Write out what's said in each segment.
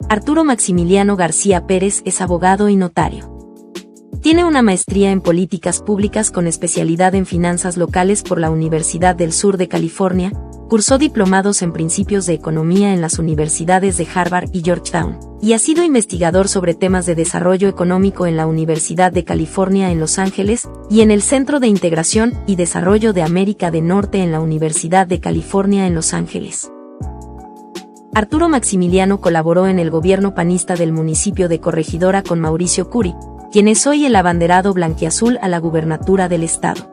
Arturo Maximiliano García Pérez es abogado y notario. Tiene una maestría en políticas públicas con especialidad en finanzas locales por la Universidad del Sur de California, cursó diplomados en principios de economía en las universidades de Harvard y Georgetown, y ha sido investigador sobre temas de desarrollo económico en la Universidad de California en Los Ángeles y en el Centro de Integración y Desarrollo de América del Norte en la Universidad de California en Los Ángeles. Arturo Maximiliano colaboró en el gobierno panista del municipio de Corregidora con Mauricio Curi, quien es hoy el abanderado blanquiazul a la gubernatura del estado.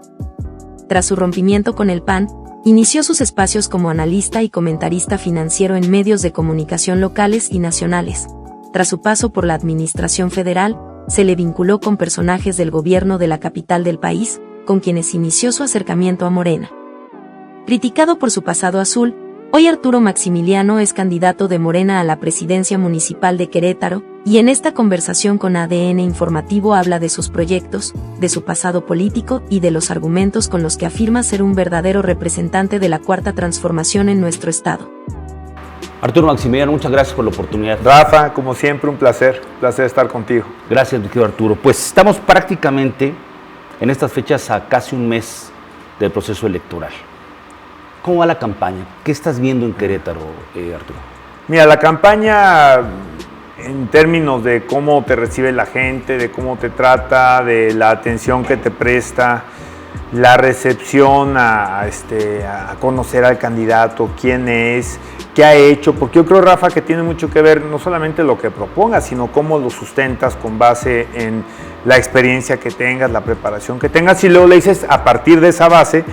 Tras su rompimiento con el PAN, inició sus espacios como analista y comentarista financiero en medios de comunicación locales y nacionales. Tras su paso por la administración federal, se le vinculó con personajes del gobierno de la capital del país, con quienes inició su acercamiento a Morena. Criticado por su pasado azul, hoy Arturo Maximiliano es candidato de Morena a la presidencia municipal de Querétaro, y en esta conversación con ADN Informativo habla de sus proyectos, de su pasado político y de los argumentos con los que afirma ser un verdadero representante de la Cuarta Transformación en nuestro estado. Arturo Maximiliano, muchas gracias por la oportunidad. Rafa, como siempre, un placer estar contigo. Gracias, mi querido Arturo. Pues estamos prácticamente en estas fechas a casi un mes del proceso electoral. ¿Cómo va la campaña? ¿Qué estás viendo en Querétaro, Arturo? Mira, la campaña en términos de cómo te recibe la gente, de cómo te trata, de la atención que te presta, la recepción a conocer al candidato, quién es, qué ha hecho, porque yo creo, Rafa, que tiene mucho que ver no solamente lo que propongas, sino cómo lo sustentas con base en la experiencia que tengas, la preparación que tengas, y luego le dices a partir de esa base,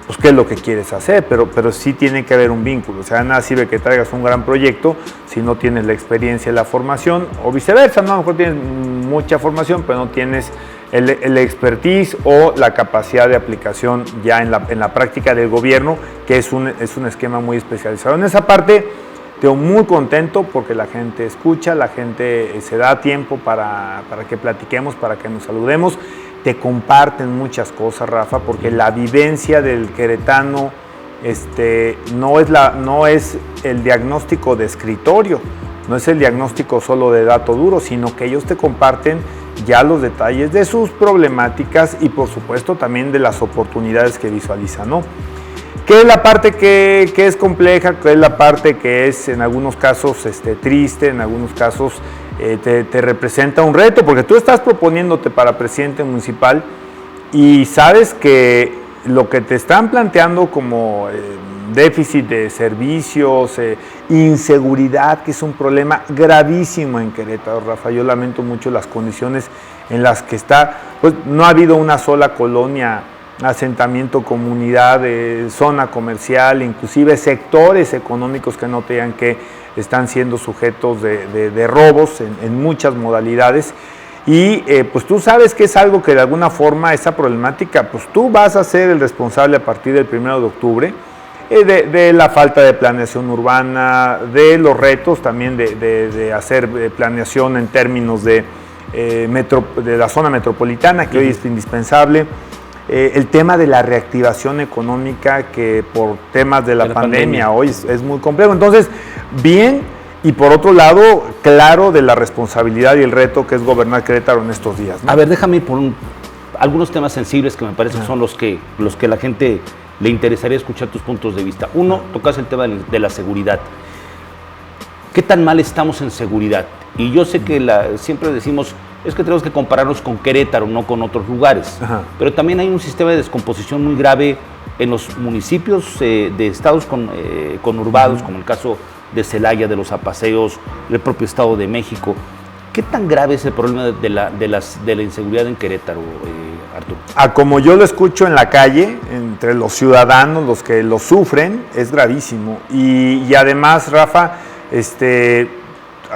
pues qué es lo que quieres hacer, pero sí tiene que haber un vínculo. O sea, nada sirve que traigas un gran proyecto si no tienes la experiencia y la formación, o viceversa, ¿no? A lo mejor tienes mucha formación, pero no tienes el expertise o la capacidad de aplicación ya en la práctica del gobierno, que es un esquema muy especializado. En esa parte, estoy muy contento porque la gente escucha, la gente se da tiempo para que platiquemos, para que nos saludemos. Te comparten muchas cosas, Rafa, porque la vivencia del queretano no es el diagnóstico de escritorio, no es el diagnóstico solo de dato duro, sino que ellos te comparten ya los detalles de sus problemáticas y por supuesto también de las oportunidades que visualizan, ¿no? ¿Qué es la parte que es compleja? ¿Qué es la parte que es en algunos casos triste, en algunos casos te representa un reto? Porque tú estás proponiéndote para presidente municipal y sabes que lo que te están planteando como déficit de servicios, inseguridad, que es un problema gravísimo en Querétaro, Rafa. Yo lamento mucho las condiciones en las que está, pues no ha habido una sola colonia, asentamiento, comunidad, zona comercial, inclusive sectores económicos que no te digan que están siendo sujetos de robos en muchas modalidades. Y pues tú sabes que es algo que de alguna forma esa problemática, pues tú vas a ser el responsable a partir del 1 de octubre, de la falta de planeación urbana, de los retos también de hacer planeación en términos de la zona metropolitana, que hoy es indispensable. El tema de la reactivación económica, que por temas de la pandemia hoy es muy complejo. Entonces, bien, y por otro lado, claro de la responsabilidad y el reto que es gobernar Querétaro en estos días, ¿no? A ver, déjame ir por algunos temas sensibles que me parece que son los que la gente le interesaría escuchar tus puntos de vista. Uno, tocas el tema de la seguridad. ¿Qué tan mal estamos en seguridad? Y yo sé que siempre decimos, es que tenemos que compararnos con Querétaro, no con otros lugares. Ajá. Pero también hay un sistema de descomposición muy grave en los municipios de estados conurbados, como el caso de Celaya, de los Apaseos, del propio Estado de México. ¿Qué tan grave es el problema de la inseguridad en Querétaro, Arturo? Como yo lo escucho en la calle, entre los ciudadanos, los que lo sufren, es gravísimo. Y además, Rafa,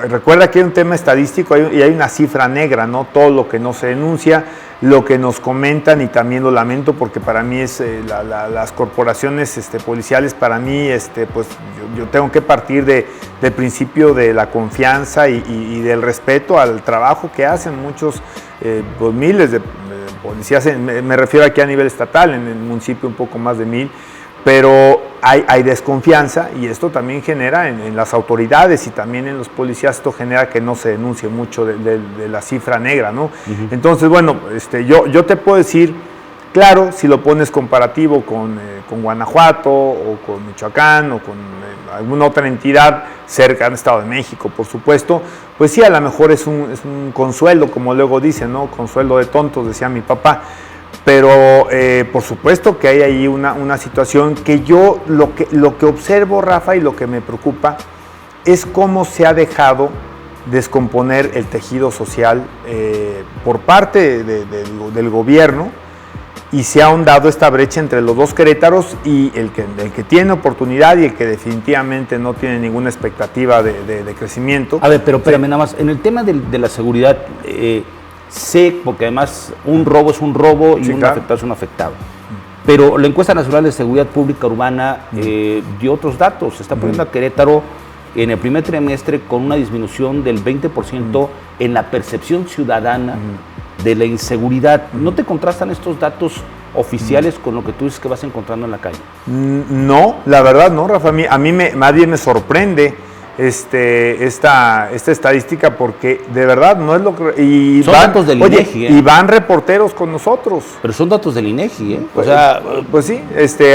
recuerda que hay un tema estadístico y hay una cifra negra, ¿no? Todo lo que no se denuncia, lo que nos comentan, y también lo lamento porque para mí las corporaciones policiales, para mí, pues yo tengo que partir del principio de la confianza y del respeto al trabajo que hacen muchos, pues miles de policías, me refiero aquí a nivel estatal, en el municipio un poco más de 1000, pero hay desconfianza, y esto también genera en las autoridades y también en los policías, esto genera que no se denuncie mucho de la cifra negra, ¿no? Entonces, bueno, yo te puedo decir, claro, si lo pones comparativo con Guanajuato o con Michoacán o con alguna otra entidad cerca del Estado de México, por supuesto, pues sí, a lo mejor es un consuelo, como luego dicen, ¿no? Consuelo de tontos, decía mi papá. Pero por supuesto que hay ahí una situación que yo lo que observo, Rafa, y lo que me preocupa es cómo se ha dejado descomponer el tejido social por parte del gobierno, y se ha ahondado esta brecha entre los dos Querétaros, y el que tiene oportunidad y el que definitivamente no tiene ninguna expectativa de crecimiento. A ver, pero espérame nada más, en el tema de la seguridad, sé, porque además un robo es un robo y un afectado es un afectado. Pero la encuesta nacional de seguridad pública urbana dio otros datos. Se está poniendo a Querétaro en el primer trimestre con una disminución del 20% en la percepción ciudadana de la inseguridad. ¿No te contrastan estos datos oficiales con lo que tú dices que vas encontrando en la calle? No, la verdad no, Rafa. A mí más bien me sorprende esta estadística, porque de verdad no es lo que... Son datos del INEGI, y van reporteros con nosotros. Pero son datos del INEGI, ¿eh? Pues, pues sí,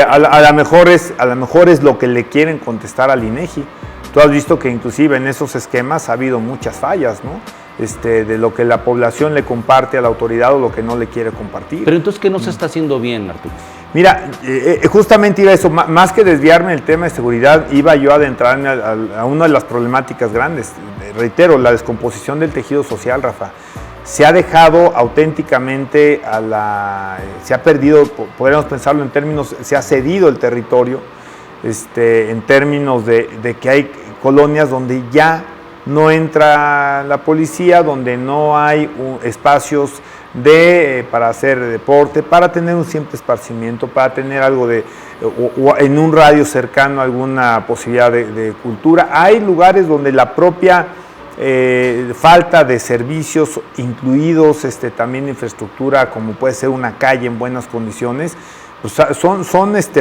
a lo mejor es lo que le quieren contestar al INEGI. Tú has visto que inclusive en esos esquemas ha habido muchas fallas, ¿no? De lo que la población le comparte a la autoridad o lo que no le quiere compartir. Pero entonces, ¿qué no se está haciendo bien, Arturo? Mira, justamente iba a eso, más que desviarme del tema de seguridad, iba yo a adentrarme a una de las problemáticas grandes. Reitero, la descomposición del tejido social, Rafa. Se ha dejado auténticamente se ha perdido, podríamos pensarlo en términos, se ha cedido el territorio, en términos de que hay colonias donde ya no entra la policía, donde no hay espacios para hacer deporte, para tener un simple esparcimiento, para tener algo o en un radio cercano alguna posibilidad de cultura. Hay lugares donde la propia falta de servicios, incluidos también infraestructura, como puede ser una calle en buenas condiciones, pues son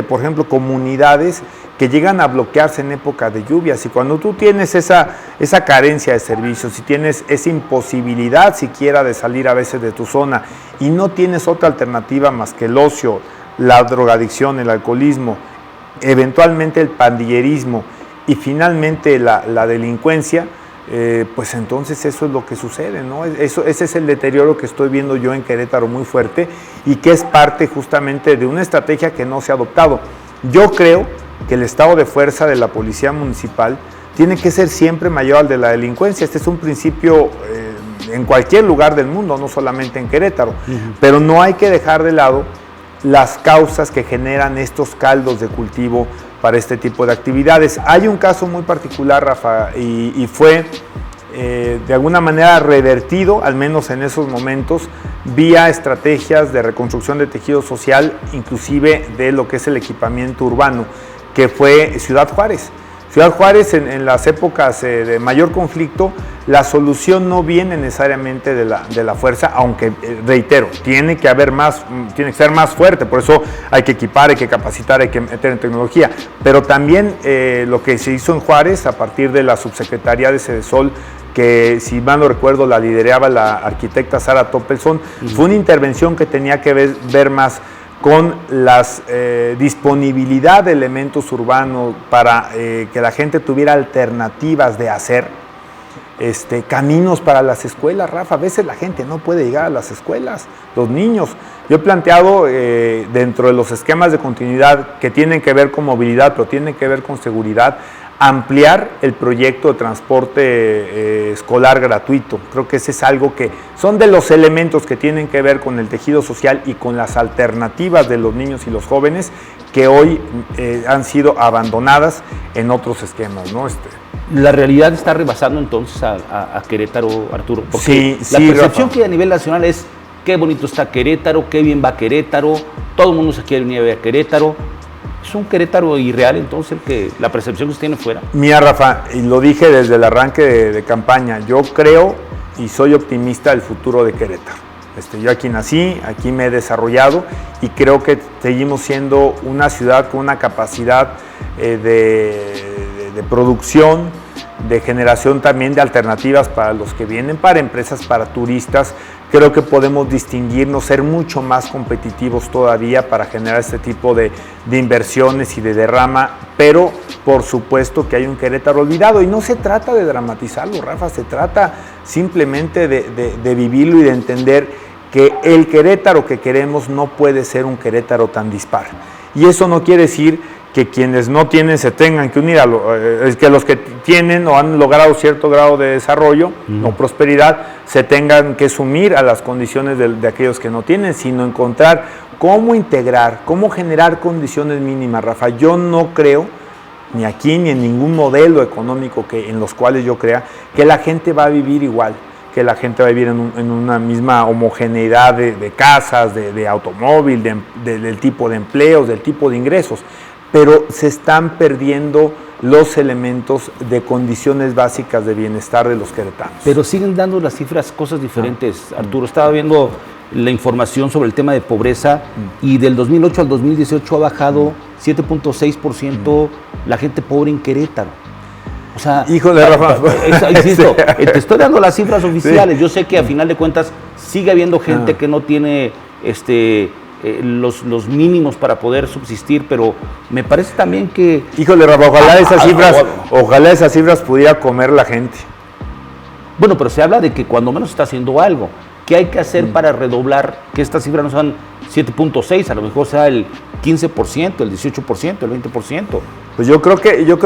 por ejemplo, comunidades que llegan a bloquearse en época de lluvias, y cuando tú tienes esa carencia de servicios, si tienes esa imposibilidad siquiera de salir a veces de tu zona y no tienes otra alternativa más que el ocio, la drogadicción, el alcoholismo, eventualmente el pandillerismo y finalmente la delincuencia, pues entonces eso es lo que sucede, ¿no? Ese es el deterioro que estoy viendo yo en Querétaro muy fuerte, y que es parte justamente de una estrategia que no se ha adoptado. Yo creo que el estado de fuerza de la policía municipal tiene que ser siempre mayor al de la delincuencia. Este es un principio en cualquier lugar del mundo, no solamente en Querétaro, pero no hay que dejar de lado las causas que generan estos caldos de cultivo para este tipo de actividades. Hay un caso muy particular, Rafa, y fue de alguna manera revertido, al menos en esos momentos, vía estrategias de reconstrucción de tejido social, inclusive de lo que es el equipamiento urbano, que fue Ciudad Juárez. Ciudad Juárez, en las épocas de mayor conflicto, la solución no viene necesariamente de la fuerza, aunque, reitero, tiene que ser más fuerte, por eso hay que equipar, hay que capacitar, hay que meter en tecnología. Pero también lo que se hizo en Juárez, a partir de la subsecretaría de Sedesol, que si mal no recuerdo la lideraba la arquitecta Sara Toppelson, fue una intervención que tenía que ver más con la disponibilidad de elementos urbanos para que la gente tuviera alternativas de hacer, caminos para las escuelas, Rafa. A veces la gente no puede llegar a las escuelas, los niños. Yo he planteado dentro de los esquemas de continuidad que tienen que ver con movilidad, pero tienen que ver con seguridad, ampliar el proyecto de transporte escolar gratuito. Creo que ese es algo que son de los elementos que tienen que ver con el tejido social y con las alternativas de los niños y los jóvenes que hoy han sido abandonadas en otros esquemas, ¿no? La realidad está rebasando entonces a Querétaro, Arturo, porque sí, la percepción Rafa, que hay a nivel nacional es qué bonito está Querétaro, qué bien va Querétaro, todo el mundo se quiere venir a ver a Querétaro. ¿Es un Querétaro irreal entonces la percepción que se tiene fuera? Mira, Rafa, y lo dije desde el arranque de campaña, yo creo y soy optimista del futuro de Querétaro. Yo aquí nací, aquí me he desarrollado y creo que seguimos siendo una ciudad con una capacidad de producción, de generación también de alternativas para los que vienen, para empresas, para turistas. Creo que podemos distinguirnos, ser mucho más competitivos todavía para generar este tipo de inversiones y de derrama, pero por supuesto que hay un Querétaro olvidado y no se trata de dramatizarlo, Rafa, se trata simplemente de vivirlo y de entender que el Querétaro que queremos no puede ser un Querétaro tan dispar. Y eso no quiere decir que quienes no tienen se tengan que unir, es que los que tienen o han logrado cierto grado de desarrollo o prosperidad se tengan que sumir a las condiciones de aquellos que no tienen, sino encontrar cómo integrar, cómo generar condiciones mínimas, Rafa. Yo no creo, ni aquí ni en ningún modelo económico en los cuales yo crea, que la gente va a vivir igual, que la gente va a vivir en una misma homogeneidad de casas, de automóvil, del tipo de empleos, del tipo de ingresos, pero se están perdiendo los elementos de condiciones básicas de bienestar de los queretanos. Pero siguen dando las cifras cosas diferentes, Arturo. Estaba viendo la información sobre el tema de pobreza y del 2008 al 2018 ha bajado 7.6% la gente pobre en Querétaro. O sea, híjole, Rafa. Insisto, te estoy dando las cifras oficiales. Sí. Yo sé que a final de cuentas sigue habiendo gente que no tiene los mínimos para poder subsistir, pero me parece también que... Híjole, Rafa, ojalá esas cifras pudiera comer la gente. Bueno, pero se habla de que cuando menos está haciendo algo. ¿Qué hay que hacer para redoblar que estas cifras no sean 7.6, a lo mejor sea el 15%, el 18%, el 20%? Pues yo creo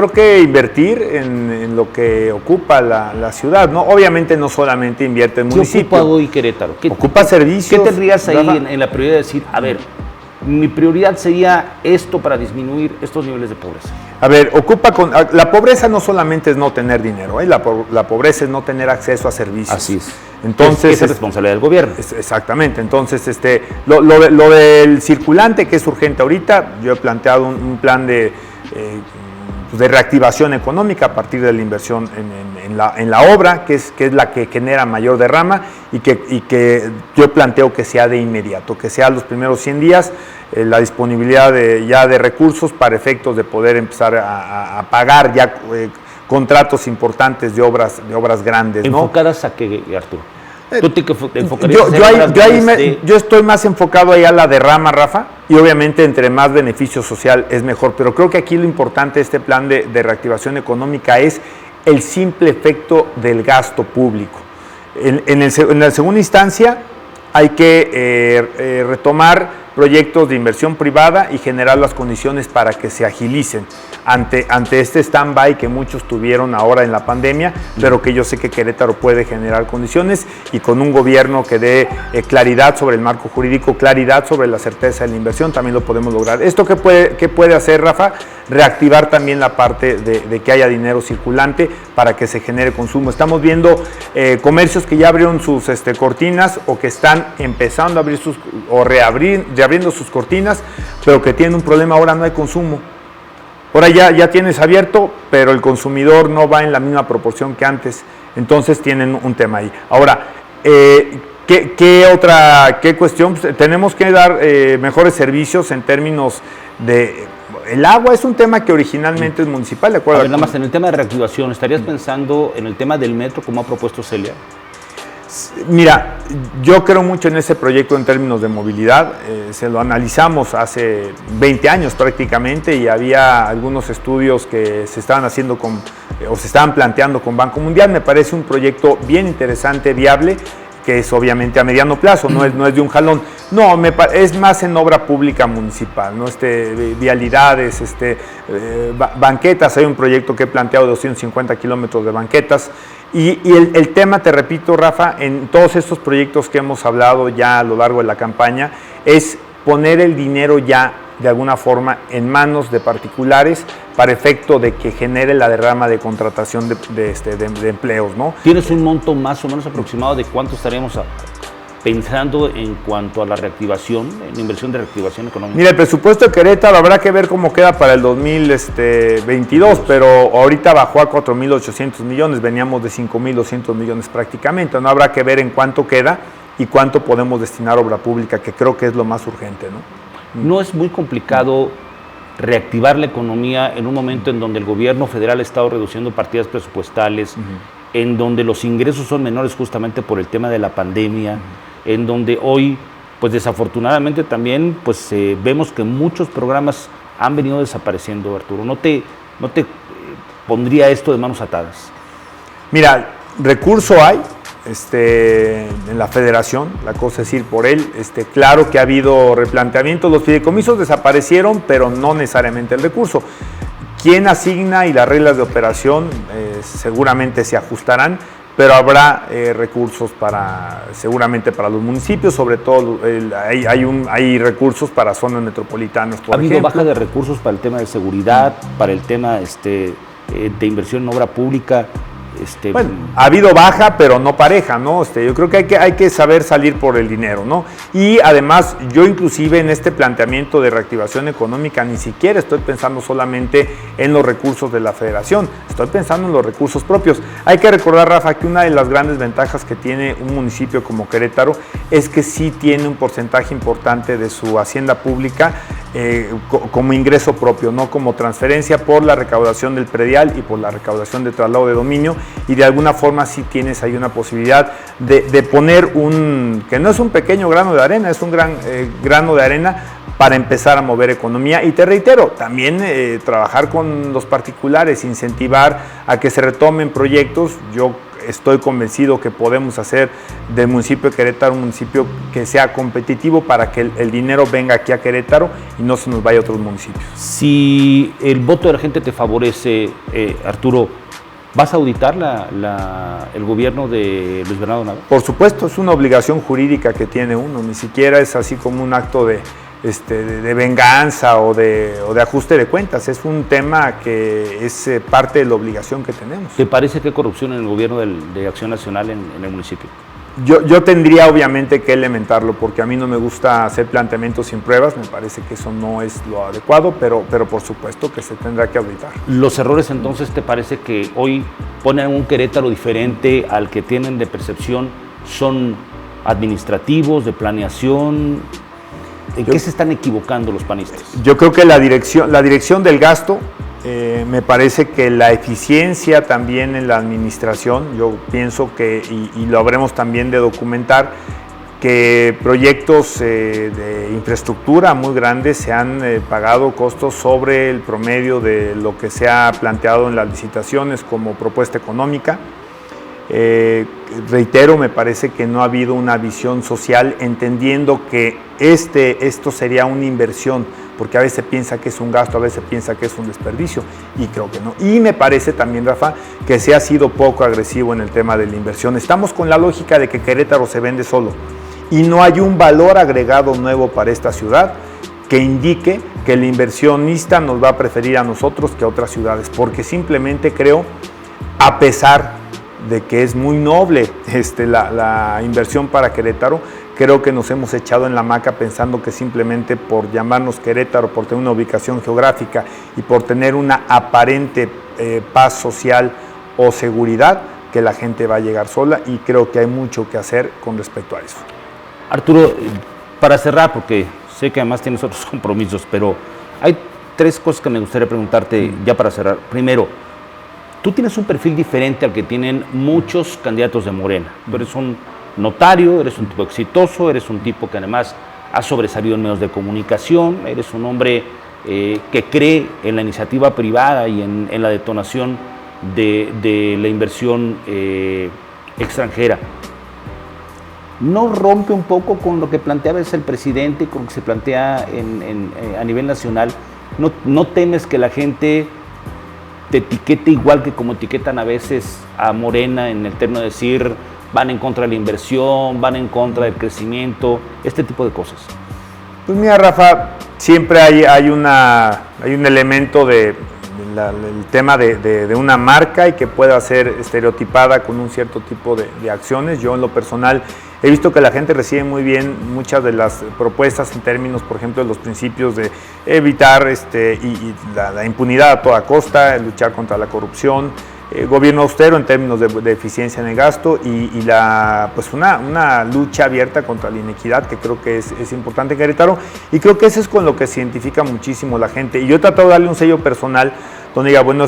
que invertir en lo que ocupa la ciudad, ¿no? Obviamente no solamente invierte el municipio. ¿Qué ocupa hoy Querétaro? Ocupa servicios. ¿Qué tendrías ahí en la prioridad de decir, a ver, mi prioridad sería esto para disminuir estos niveles de pobreza? A ver, la pobreza no solamente es no tener dinero, la pobreza es no tener acceso a servicios. Así es. Entonces, es responsabilidad del gobierno. Exactamente. Entonces, lo del circulante, que es urgente ahorita, yo he planteado un plan de reactivación económica a partir de la inversión en la obra, que es la que genera mayor derrama y que yo planteo que sea de inmediato, que sea los primeros 100 días, la disponibilidad de recursos para efectos de poder empezar a pagar ya contratos importantes de obras grandes, ¿no? ¿Enfocadas a qué, Arturo? ¿Tú te enfocarías? Yo estoy más enfocado ahí a la derrama, Rafa, y obviamente entre más beneficio social es mejor, pero creo que aquí lo importante de este plan de reactivación económica es el simple efecto del gasto público. En la segunda instancia hay que retomar proyectos de inversión privada y generar las condiciones para que se agilicen ante este stand-by que muchos tuvieron ahora en la pandemia, pero que yo sé que Querétaro puede generar condiciones y con un gobierno que dé claridad sobre el marco jurídico, claridad sobre la certeza de la inversión, también lo podemos lograr. ¿Esto qué puede hacer, Rafa? Reactivar también la parte de que haya dinero circulante para que se genere consumo. Estamos viendo comercios que ya abrieron sus cortinas o que están empezando a abrir reabriendo sus cortinas, pero que tienen un problema, ahora no hay consumo. Ahora ya tienes abierto, pero el consumidor no va en la misma proporción que antes, entonces tienen un tema ahí. Ahora, ¿qué cuestión? Pues, tenemos que dar mejores servicios en términos de... El agua es un tema que originalmente es municipal, ¿de acuerdo? A ver, nada más, en el tema de reactivación, ¿estarías pensando en el tema del metro como ha propuesto Celia? Mira, yo creo mucho en ese proyecto en términos de movilidad, se lo analizamos hace 20 años prácticamente y había algunos estudios que se estaban haciendo o se estaban planteando con Banco Mundial. Me parece un proyecto bien interesante, viable, que es obviamente a mediano plazo, no es de un jalón. No, es más en obra pública municipal, ¿no? Vialidades, banquetas. Hay un proyecto que he planteado de 250 kilómetros de banquetas. Y el tema, te repito, Rafa, en todos estos proyectos que hemos hablado ya a lo largo de la campaña, es poner el dinero ya de alguna forma en manos de particulares para efecto de que genere la derrama de contratación de empleos, ¿no? ¿Tienes un monto más o menos aproximado de cuánto estaríamos pensando en cuanto a la reactivación, en inversión de reactivación económica? Mira, el presupuesto de Querétaro habrá que ver cómo queda para el 2022, pero ahorita bajó a 4.800 millones, veníamos de 5.200 millones prácticamente, no habrá que ver en cuánto queda y cuánto podemos destinar a obra pública, que creo que es lo más urgente, ¿no? ¿No es muy complicado reactivar la economía en un momento en donde el gobierno federal ha estado reduciendo partidas presupuestales, en donde los ingresos son menores justamente por el tema de la pandemia, en donde hoy, pues desafortunadamente también, pues vemos que muchos programas han venido desapareciendo, Arturo? ¿No te pondría esto de manos atadas? Mira, recurso hay en la federación, la cosa es ir por él. Claro que ha habido replanteamientos, los fideicomisos desaparecieron, pero no necesariamente el recurso. Quién asigna y las reglas de operación seguramente se ajustarán, pero habrá recursos seguramente para los municipios, sobre todo hay recursos para zonas metropolitanas, por ejemplo. ¿Ha habido baja de recursos para el tema de seguridad, para el tema de inversión en obra pública? Bueno, ha habido baja, pero no pareja, ¿no? Yo creo que hay que saber salir por el dinero, ¿no? Y además, yo inclusive en este planteamiento de reactivación económica ni siquiera estoy pensando solamente en los recursos de la federación, estoy pensando en los recursos propios. Hay que recordar, Rafa, que una de las grandes ventajas que tiene un municipio como Querétaro es que sí tiene un porcentaje importante de su hacienda pública como ingreso propio, no como transferencia, por la recaudación del predial y por la recaudación de traslado de dominio, y de alguna forma sí tienes ahí una posibilidad de poner que no es un pequeño grano de arena, es un gran grano de arena para empezar a mover economía. Y te reitero, también trabajar con los particulares, incentivar a que se retomen proyectos. Yo estoy convencido que podemos hacer del municipio de Querétaro un municipio que sea competitivo para que el dinero venga aquí a Querétaro y no se nos vaya a otros municipios. Si el voto de la gente te favorece, Arturo, ¿vas a auditar el gobierno de Luis Bernardo Nava? Por supuesto, es una obligación jurídica que tiene uno, ni siquiera es así como un acto de venganza o de ajuste de cuentas, es un tema que es parte de la obligación que tenemos. ¿Te parece que hay corrupción en el gobierno de Acción Nacional en el municipio? Yo tendría obviamente que elementarlo, porque a mí no me gusta hacer planteamientos sin pruebas, me parece que eso no es lo adecuado, pero por supuesto que se tendrá que auditar. ¿Los errores entonces te parece que hoy ponen un Querétaro diferente al que tienen de percepción? ¿Son administrativos, de planeación? ¿En qué se están equivocando los panistas? Yo creo que la dirección del gasto, me parece que la eficiencia también en la administración, yo pienso que, y lo habremos también de documentar, que proyectos de infraestructura muy grandes se han pagado costos sobre el promedio de lo que se ha planteado en las licitaciones como propuesta económica. Reitero, me parece que no ha habido una visión social, entendiendo que esto sería una inversión, porque a veces piensa que es un gasto, a veces piensa que es un desperdicio, y creo que no. Y me parece también, Rafa, que se ha sido poco agresivo en el tema de la inversión. Estamos con la lógica de que Querétaro se vende solo, y no hay un valor agregado nuevo para esta ciudad que indique que el inversionista nos va a preferir a nosotros que a otras ciudades, porque simplemente creo, a pesar de que es muy noble la inversión para Querétaro, creo que nos hemos echado en la hamaca pensando que simplemente por llamarnos Querétaro, por tener una ubicación geográfica y por tener una aparente paz social o seguridad, que la gente va a llegar sola, y creo que hay mucho que hacer con respecto a eso. Arturo, para cerrar, porque sé que además tienes otros compromisos, pero hay tres cosas que me gustaría preguntarte ya para cerrar. Primero, tú tienes un perfil diferente al que tienen muchos candidatos de Morena. Tú eres un notario, eres un tipo exitoso, eres un tipo que además ha sobresalido en medios de comunicación, eres un hombre que cree en la iniciativa privada y en la detonación de la inversión extranjera. ¿No rompe un poco con lo que planteaba el presidente, con lo que se plantea a nivel nacional? ¿No temes que la gente te etiquete igual que como etiquetan a veces a Morena, en el término de decir van en contra de la inversión, van en contra del crecimiento, este tipo de cosas? Pues mira, Rafa, siempre hay un elemento el tema de una marca, y que pueda ser estereotipada con un cierto tipo de acciones. Yo en lo personal he visto que la gente recibe muy bien muchas de las propuestas en términos, por ejemplo, de los principios de evitar la impunidad a toda costa, luchar contra la corrupción, gobierno austero en términos de eficiencia en el gasto y pues una lucha abierta contra la inequidad, que creo que es importante en Querétaro, y creo que eso es con lo que se identifica muchísimo la gente. Y yo he tratado de darle un sello personal donde diga, bueno,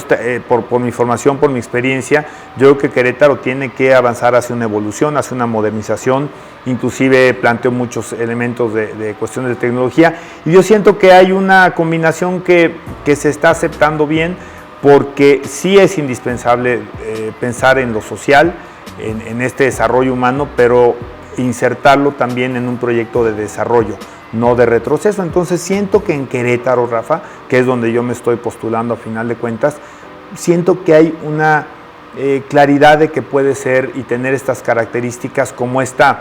por mi formación, por mi experiencia, yo creo que Querétaro tiene que avanzar hacia una evolución, hacia una modernización, inclusive planteo muchos elementos de cuestiones de tecnología, y yo siento que hay una combinación que se está aceptando bien, porque sí es indispensable pensar en lo social, en este desarrollo humano, pero insertarlo también en un proyecto de desarrollo, no de retroceso. Entonces siento que en Querétaro, Rafa, que es donde yo me estoy postulando a final de cuentas, siento que hay una claridad de que puede ser y tener estas características como estos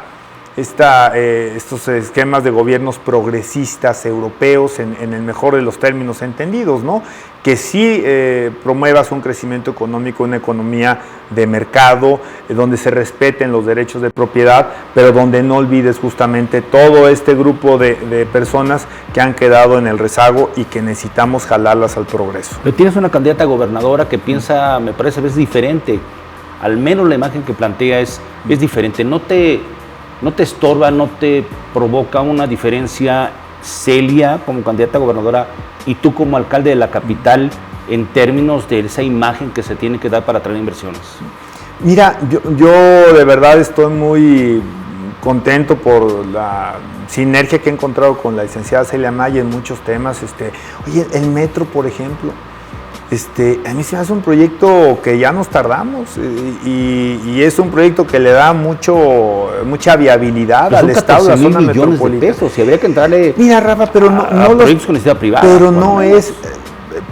esquemas de gobiernos progresistas europeos en el mejor de los términos entendidos, ¿no? Que sí promuevas un crecimiento económico, una economía de mercado, donde se respeten los derechos de propiedad, pero donde no olvides justamente todo este grupo de personas que han quedado en el rezago y que necesitamos jalarlas al progreso. Pero tienes una candidata gobernadora que piensa, me parece a veces diferente, al menos la imagen que plantea es diferente, no te estorba, no te provoca una diferencia. Celia como candidata a gobernadora y tú como alcalde de la capital en términos de esa imagen que se tiene que dar para atraer inversiones? Mira, yo de verdad estoy muy contento por la sinergia que he encontrado con la licenciada Celia Maya en muchos temas. Oye, el metro, por ejemplo, a mí se me hace un proyecto que ya nos tardamos y es un proyecto que le da mucha viabilidad al Estado, a la zona metropolitana. Si habría que entrarle. Mira, Rafa, pero no proyectos con necesidad privada. Pero no es.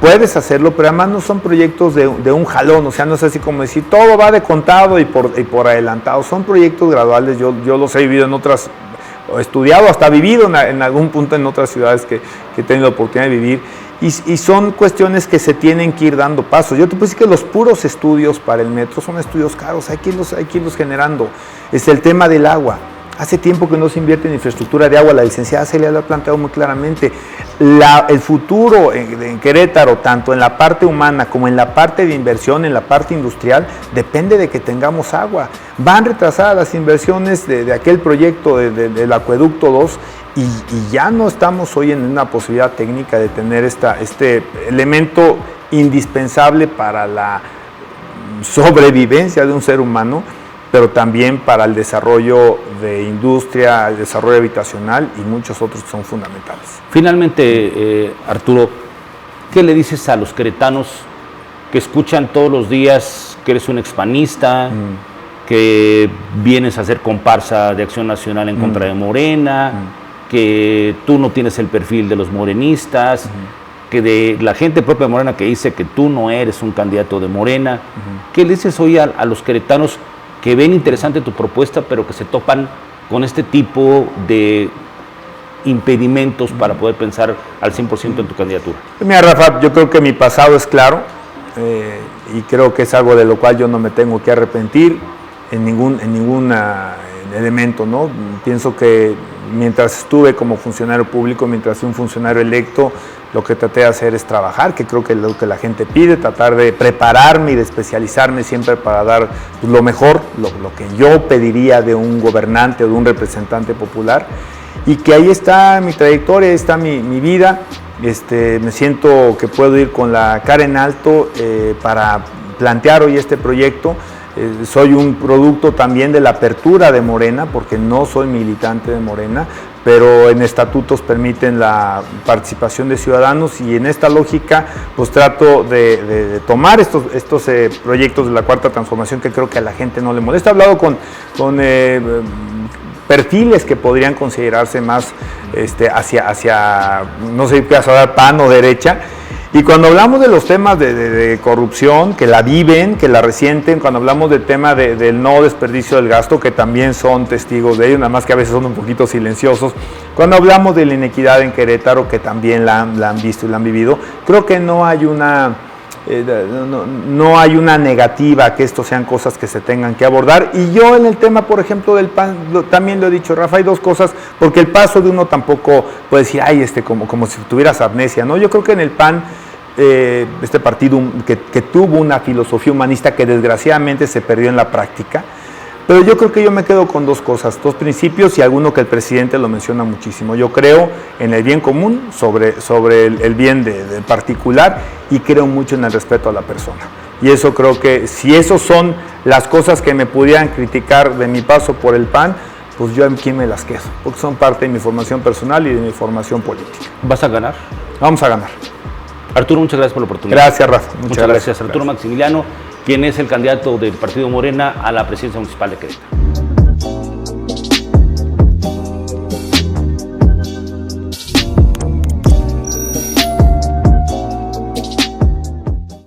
Puedes hacerlo, pero además no son proyectos de un jalón, o sea, no es así como decir todo va de contado y por adelantado. Son proyectos graduales. Yo los he vivido en otras, estudiado, hasta vivido en algún punto en otras ciudades que he tenido la oportunidad de vivir. Y son cuestiones que se tienen que ir dando pasos. Yo te puedo decir que los puros estudios para el metro son estudios caros, hay que irlos generando. Es el tema del agua. Hace tiempo que no se invierte en infraestructura de agua, la licenciada Celia lo ha planteado muy claramente. El futuro en Querétaro, tanto en la parte humana como en la parte de inversión, en la parte industrial, depende de que tengamos agua. Van retrasadas las inversiones de aquel proyecto del Acueducto 2, y ya no estamos hoy en una posibilidad técnica de tener este elemento indispensable para la sobrevivencia de un ser humano, pero también para el desarrollo de industria, el desarrollo habitacional y muchos otros que son fundamentales. Finalmente, Arturo, ¿qué le dices a los queretanos que escuchan todos los días que eres un expanista, que vienes a hacer comparsa de Acción Nacional en contra de Morena, que tú no tienes el perfil de los morenistas, que de la gente propia de Morena que dice que tú no eres un candidato de Morena? ¿Qué le dices hoy a los queretanos que ven interesante tu propuesta, pero que se topan con este tipo de impedimentos para poder pensar al 100% en tu candidatura? Mira, Rafa, yo creo que mi pasado es claro y creo que es algo de lo cual yo no me tengo que arrepentir en ningún elemento, ¿no? Pienso que mientras estuve como funcionario público, mientras fui un funcionario electo, lo que traté de hacer es trabajar, que creo que es lo que la gente pide, tratar de prepararme y de especializarme siempre para dar lo mejor, lo que yo pediría de un gobernante o de un representante popular, y que ahí está mi trayectoria, ahí está mi vida. Me siento que puedo ir con la cara en alto para plantear hoy este proyecto. Soy un producto también de la apertura de Morena, porque no soy militante de Morena, pero en estatutos permiten la participación de ciudadanos, y en esta lógica pues trato de tomar estos proyectos de la Cuarta Transformación que creo que a la gente no le molesta. He hablado con perfiles que podrían considerarse más hacia no sé qué hablar, PAN o derecha. Y cuando hablamos de los temas de corrupción, que la viven, que la resienten, cuando hablamos del tema del no desperdicio del gasto, que también son testigos de ello, nada más que a veces son un poquito silenciosos, cuando hablamos de la inequidad en Querétaro, que también la han visto y la han vivido, creo que no hay una negativa a que estos sean cosas que se tengan que abordar. Y yo en el tema, por ejemplo, del PAN, también lo he dicho, Rafa, hay dos cosas, porque el paso de uno tampoco puede decir, ay, como si tuvieras amnesia, ¿no? Yo creo que en el PAN este partido que tuvo una filosofía humanista que desgraciadamente se perdió en la práctica. Pero yo creo que yo me quedo con dos cosas, dos principios y alguno que el presidente lo menciona muchísimo. Yo creo en el bien común sobre el bien de particular, y creo mucho en el respeto a la persona. Y eso creo que si esos son las cosas que me pudieran criticar de mi paso por el PAN, pues yo aquí me las quedo, porque son parte de mi formación personal y de mi formación política. ¿Vas a ganar? Vamos a ganar. Arturo, muchas gracias por la oportunidad. Gracias, Rafa. Muchas gracias. Arturo Maximiliano, quien es el candidato del Partido Morena a la presidencia municipal de Querétaro.